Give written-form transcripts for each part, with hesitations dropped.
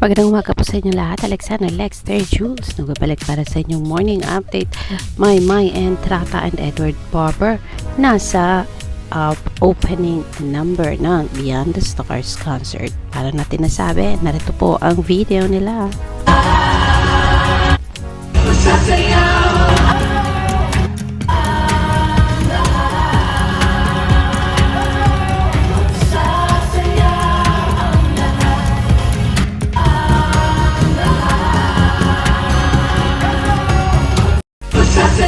Magandang umaga po sa inyo lahat. Alexander Lexter Jules nagbabalik para sa inyong morning update. Mai and Trata and Edward Barber nasa opening number ng Beyond the Stars concert. Para natin nasabi, narito po ang video nila.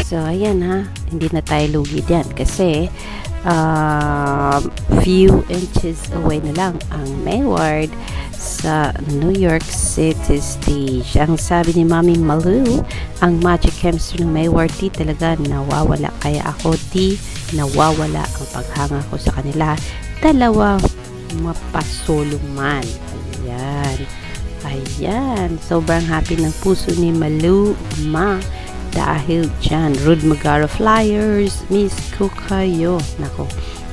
So, ayan ha, hindi na tayo lugi diyan kasi few inches away na lang ang Mayward sa New York City stage. Ang sabi ni Mami Malu, ang magic chemistry ng Mayward di talaga nawawala. Kaya ako di nawawala ang paghanga ko sa kanila. Dalawa mapasolo man. Ayan. Sobrang happy ng puso ni Malu Ma. Dahil dyan, Rod Magaro Flyers, miss ko kayo. Nako,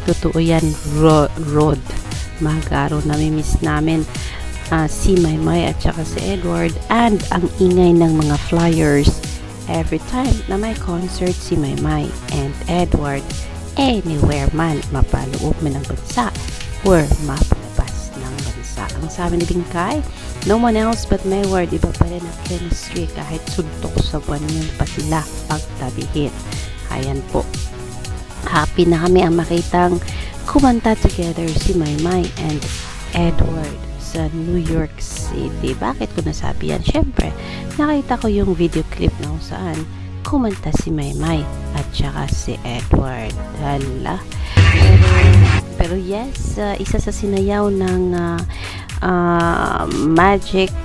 totoo yan, Rod Magaro, namimiss namin si Maymay at saka si Edward. And ang ingay ng mga Flyers every time na may concert si Maymay and Edward, anywhere man, mapaloob man ng bansa or mapalabas ng bansa. Ang sabi ni Bingkay, no one else but Mayward, iba pa rin ang chemistry kahit suntok sa buwan yun pa sila pagtabihin. Ayan po. Happy na kami ang makitang kumanta together si Maymay and Edward sa New York City. Bakit ko nasabi yan? Siyempre, nakita ko yung video clip na kung saan kumanta si Maymay at saka si Edward. Hala. Pero yes, isa sa sinayaw ng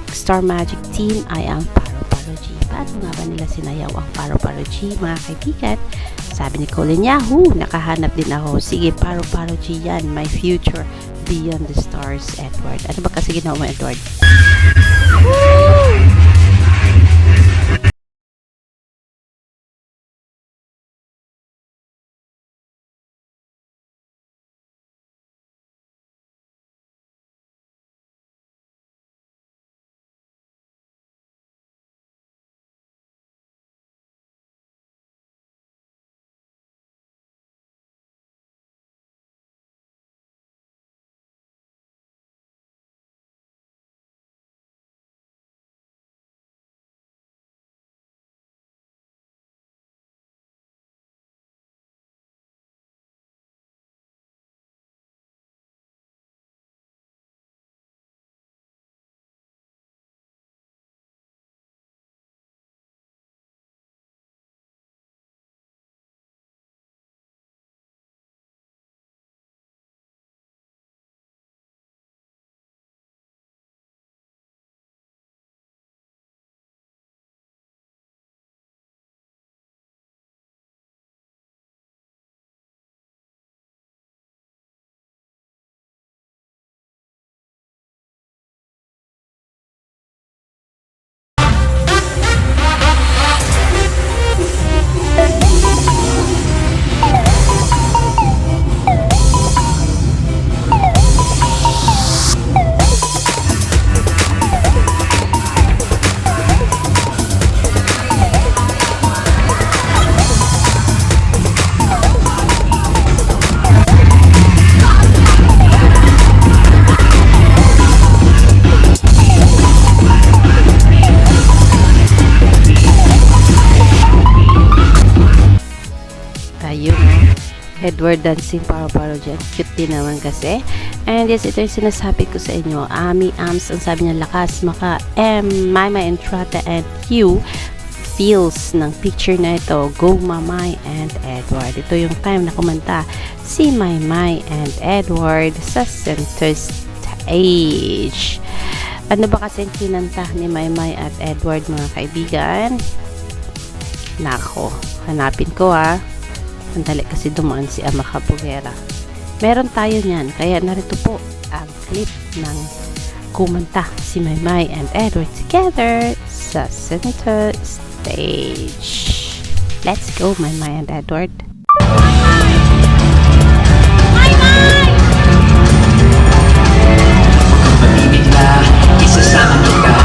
Star Magic team ay ang Paro G. Paano nga ba nila sinayaw ang Paro G, mga kaibigan? Sabi ni Colin Yahoo, nakahanap din ako. Sige, Paro G yan. My future beyond the stars, Edward. Ano ba kasi ginawa mo, Edward? Woo! Edward dancing Paro dyan. Cute din naman kasi. And yes, ito yung sinasabi ko sa inyo. Ami Ams, ang sabi niya, lakas maka Maymay and Trata and Hugh feels ng picture na ito. Go Maymay and Edward. Ito yung time na kumanta si Maymay and Edward sa center stage. Ano ba kasi kinanta ni Maymay at Edward, mga kaibigan? Nako, hanapin ko ha. Sandali kasi dumaan si Ama Kabugera. Meron tayo niyan. Kaya narito po ang clip ng kumanta si Maymay and Edward together sa center stage. Let's go, Maymay and Edward. Pag-ibig na isasama kita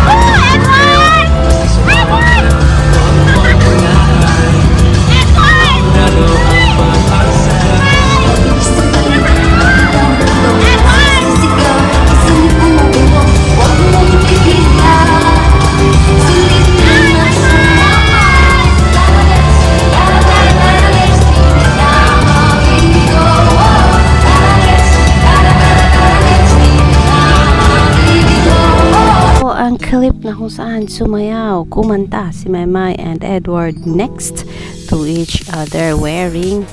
clip na kung saan sumayaw, kumanta si Maymay and Edward next to each other wearing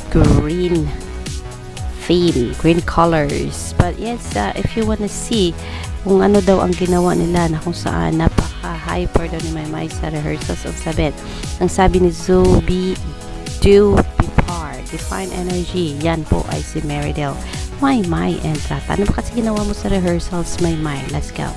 green theme, green colors. But yes, if you wanna see kung ano daw ang ginawa nila na kung saan napaka-hyper daw ni Maymay sa rehearsals ang sabi ni Zoe do be par, define energy, yan po ay si Meridel, Maymay and Rata. Ano ba kasi ginawa mo sa rehearsals, Maymay? Let's go.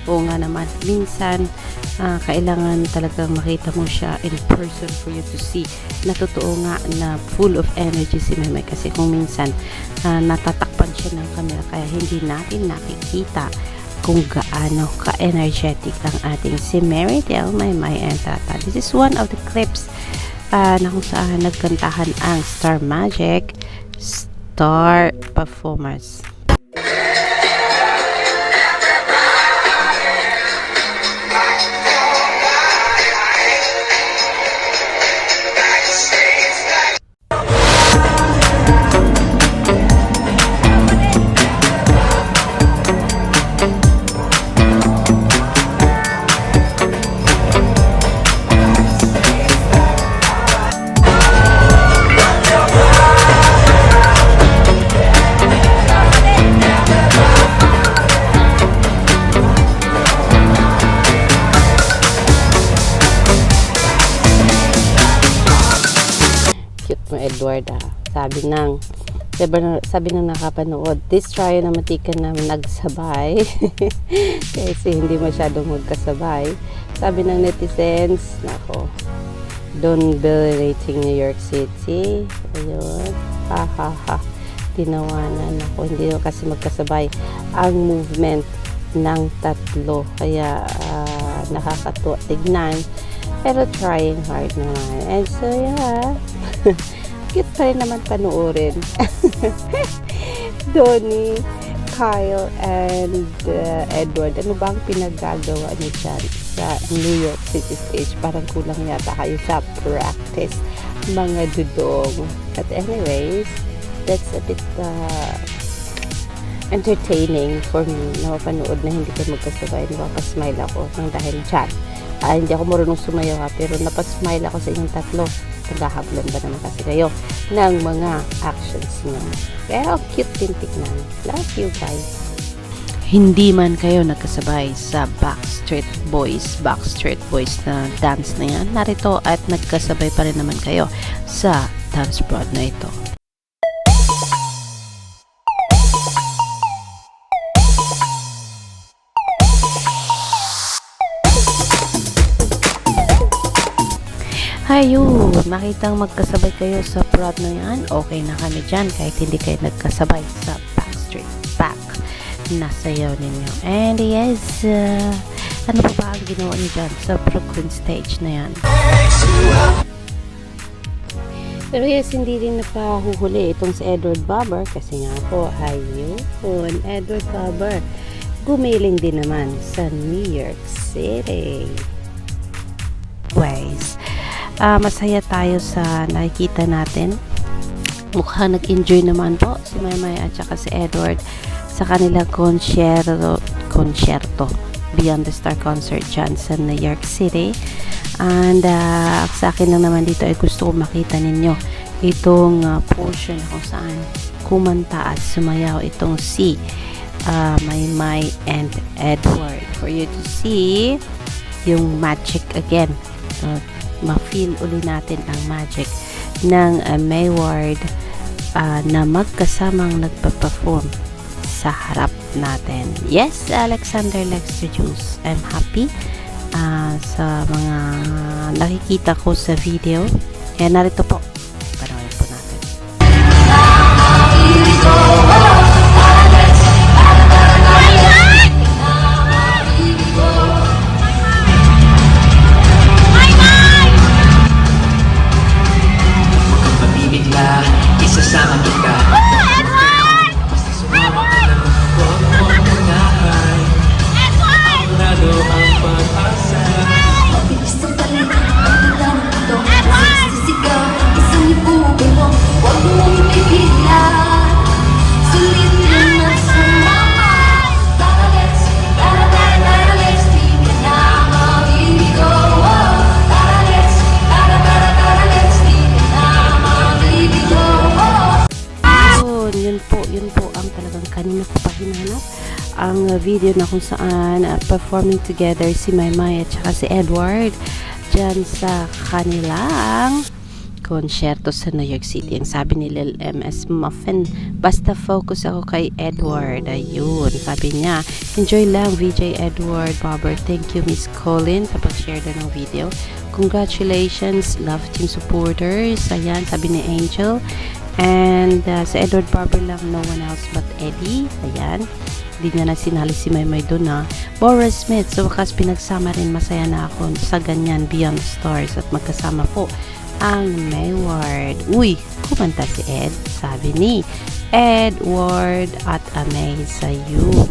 Oo nga naman, minsan kailangan talagang makita mo siya in person for you to see na totoo nga na full of energy si Maymay, kasi kung minsan natatakpan siya ng camera kaya hindi natin nakikita kung gaano ka-energetic ang ating si Meridel, Maymay and Rata. This is one of the clips na kung saan nagkantahan ang Star Magic Star Performers. Edward, sabi ng nakapanood, this try na matikan na nagsabay kasi hindi masyadong magkasabay. Sabi ng netizens, nako, don't be rating New York City, ayun, tinawanan ako, hindi kasi magkasabay ang movement ng tatlo, kaya nakakatuwa tignan, pero trying hard naman. And so yeah, cute pa rin naman panoorin. Donnie, Kyle, and Edward, ano ba ang pinagagawa niyo dyan sa New York City stage? Parang kulang yata kayo sa practice, mga dudong. But anyways, that's a bit entertaining for me na mapanood na hindi kayo magkasabay. Napapasmile ako ng dahil dyan. Hindi ako marunong sumayaw pero napasmile ako sa inyong tatlo. Naghahablan ba naman kasi kayo ng mga actions niyo. Pero cute din tignan. Love you guys. Hindi man kayo nagkasabay sa Backstreet Boys na dance na yan, narito at nagkasabay pa rin naman kayo sa dance prod na ito. Ayun, makitang magkasabay kayo sa prod na yan, okay na kami dyan kahit hindi kayo nagkasabay sa Backstreet Back na sayaw ninyo. And yes, ano pa ba ang ginawa niyo dyan sa Brooklyn stage na yan? Pero yes, hindi rin napahuhuli itong si Edward Barber kasi nga po, ayun, Edward Barber gumiling din naman sa New York City. Masaya tayo sa nakikita natin. Mukhang nag-enjoy naman po si Maymay at saka si Edward sa kanilang concerto Beyond the Star concert dyan sa New York City. And sa akin lang naman dito ay gusto ko makita ninyo itong portion kung saan kumanta at sumayaw itong si Maymay and Edward, for you to see yung magic again. Ma-feel uli natin ang magic ng Mayward na magkasamang nagpa-perform sa harap natin. Yes, Alexander Lexter Juice. I'm happy sa mga nakikita ko sa video. Kaya narito po. Panoorin po natin. Isasama kita. Edward! kanina ko pa hinanap ang video na kung saan performing together si Maymay at saka si Edward dyan sa kanilang konsyerto sa New York City. Ang sabi ni Lil MS Muffin, basta focus ako kay Edward. Ayun, sabi niya, enjoy lang VJ Edward Barber. Thank you Miss Colin sa pag-share na ng video. Congratulations Love Team supporters. Ayan, sabi ni Angel. And sa Edward Barber lang, no one else but Eddie. Ayan, hindi niya na sinali si Maymay doon na. Bora Smith, so wakas pinagsama rin, masaya na ako sa ganyan Beyond Stars at magkasama po ang Mayward. Uy, kumanta si Ed, sabi ni Edward at Amaze sa'yo.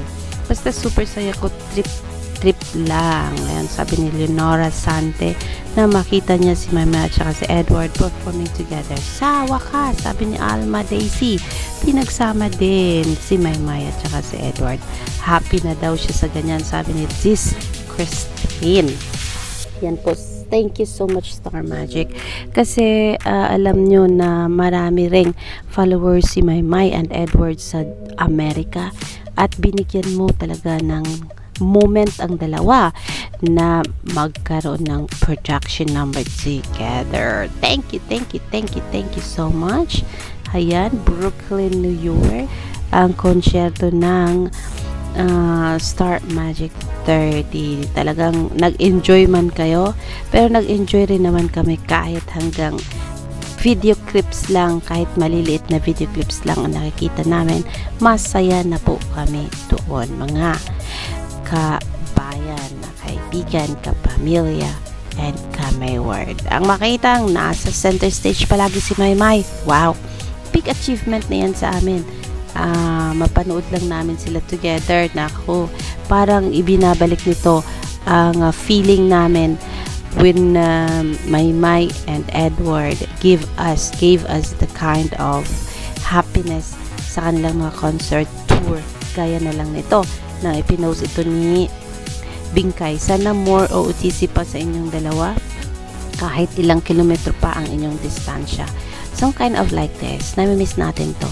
Basta super saya ko, trip lang. Ayan, sabi ni Leonora Sante na makita niya si Maymay at saka si Edward performing together. Sa wakas, sabi ni Alma Daisy, pinagsama din si Maymay at saka si Edward. Happy na daw siya sa ganyan, sabi ni This Christine. Yan po, thank you so much Star Magic kasi alam nyo na marami ring followers si Maymay and Edward sa Amerika at binigyan mo talaga ng moment ang dalawa na magkaroon ng production number together. Thank you so much. Ayan, Brooklyn, New York, ang konsyerto ng Star Magic 30. Talagang nag-enjoy man kayo, pero nag-enjoy rin naman kami kahit hanggang video clips lang, kahit maliliit na video clips lang ang nakikita namin. Masaya na po kami doon, mga kabayan, na kaibigan, kapamilya, and ka-Mayward. Ang makita ang nasa center stage palagi si Maymay. Wow! Big achievement na yan sa amin. Mapanood lang namin sila together. Naku, parang ibinabalik nito ang feeling namin when Maymay and Edward gave us the kind of happiness sa kanilang mga concert tour. Gaya na lang nito na ipinost ito ni Bingkay. Sana more OOTC pa sa inyong dalawa kahit ilang kilometro pa ang inyong distansya. Some kind of like this. Nami-miss natin to.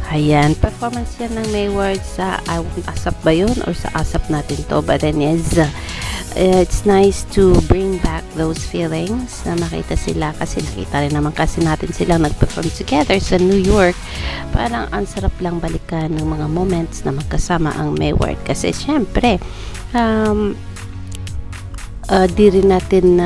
Ayan, performance yan ng Mayward sa ASAP ba yun or sa ASAP natin to, but then it's nice to bring back those feelings na makita sila kasi nakita rin naman kasi natin silang nag-perform together sa New York. Parang ang sarap lang balikan ng mga moments na magkasama ang Mayward kasi syempre di rin natin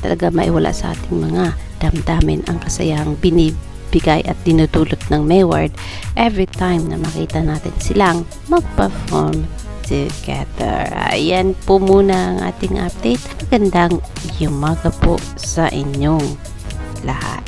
talaga maiwala sa ating mga damdamin ang kasayahang binibigay at dinudulot ng Mayward every time na makita natin silang mag-perform together. Ayan po muna ang ating update. Magandang umaga po sa inyong lahat.